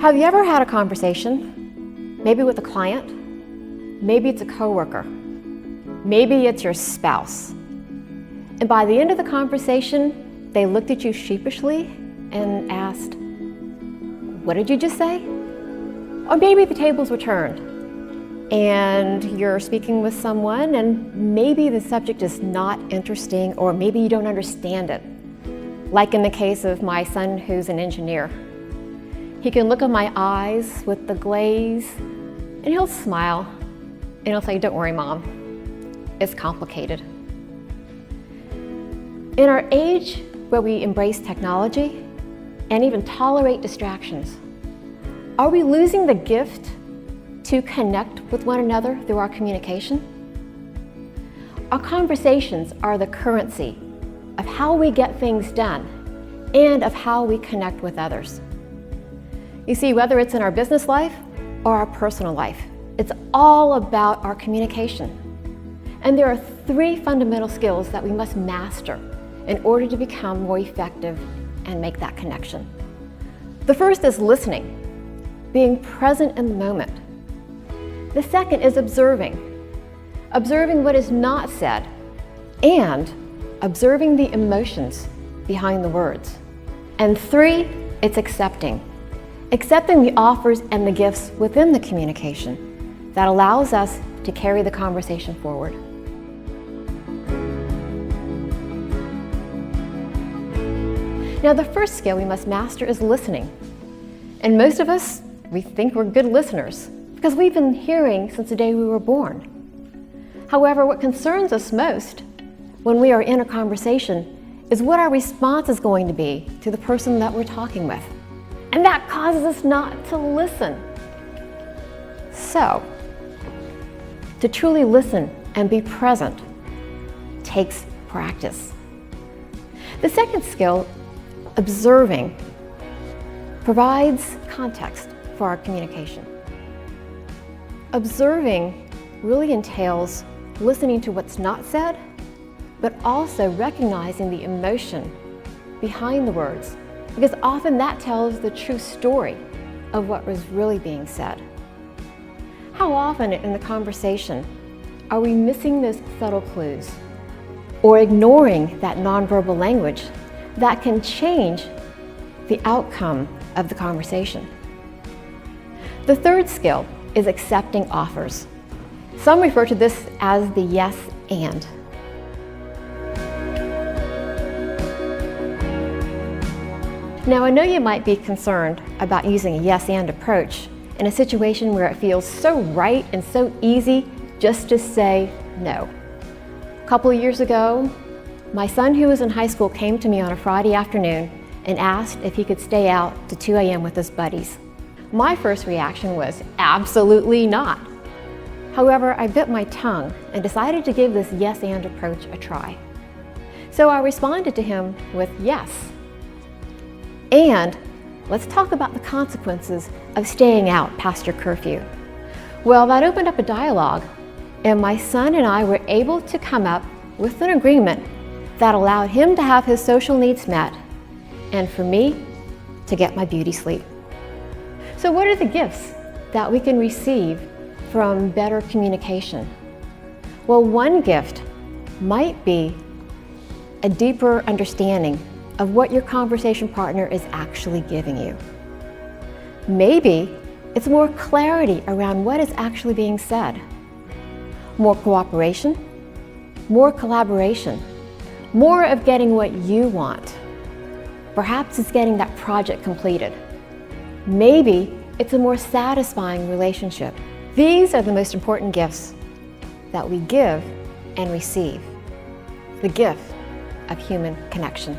Have you ever had a conversation, maybe with a client, maybe it's a coworker, maybe it's your spouse, and by the end of the conversation, they looked at you sheepishly and asked, "What did you just say?" Or maybe the tables were turned and you're speaking with someone and maybe the subject is not interesting or maybe you don't understand it. Like in the case of my son who's an engineer. He can look at my eyes with the glaze and he'll smile and he'll say, "Don't worry, Mom, it's complicated." In our age where we embrace technology and even tolerate distractions, are we losing the gift to connect with one another through our communication? Our conversations are the currency of how we get things done and of how we connect with others. You see, whether it's in our business life or our personal life, it's all about our communication. And there are 3 fundamental skills that we must master in order to become more effective and make that connection. The first is listening, being present in the moment. The second is observing what is not said, and observing the emotions behind the words. And 3, it's accepting the offers and the gifts within the communication that allows us to carry the conversation forward. Now, the first skill we must master is listening. And most of us, we think we're good listeners because we've been hearing since the day we were born. However, what concerns us most when we are in a conversation is what our response is going to be to the person that we're talking with. And that causes us not to listen. So, to truly listen and be present takes practice. The second skill, observing, provides context for our communication. Observing really entails listening to what's not said, but also recognizing the emotion behind the words, because often that tells the true story of what was really being said. How often in the conversation are we missing those subtle clues or ignoring that nonverbal language that can change the outcome of the conversation? The third skill is accepting offers. Some refer to this as the yes and. Now, I know you might be concerned about using a yes and approach in a situation where it feels so right and so easy just to say no. A couple of years ago, my son who was in high school came to me on a Friday afternoon and asked if he could stay out to 2 a.m. with his buddies. My first reaction was absolutely not. However, I bit my tongue and decided to give this yes and approach a try. So I responded to him with yes. And let's talk about the consequences of staying out past your curfew. Well, that opened up a dialogue, and my son and I were able to come up with an agreement that allowed him to have his social needs met, and for me to get my beauty sleep. So what are the gifts that we can receive from better communication? Well, one gift might be a deeper understanding of what your conversation partner is actually giving you. Maybe it's more clarity around what is actually being said. More cooperation, more collaboration, more of getting what you want. Perhaps it's getting that project completed. Maybe it's a more satisfying relationship. These are the most important gifts that we give and receive. The gift of human connection.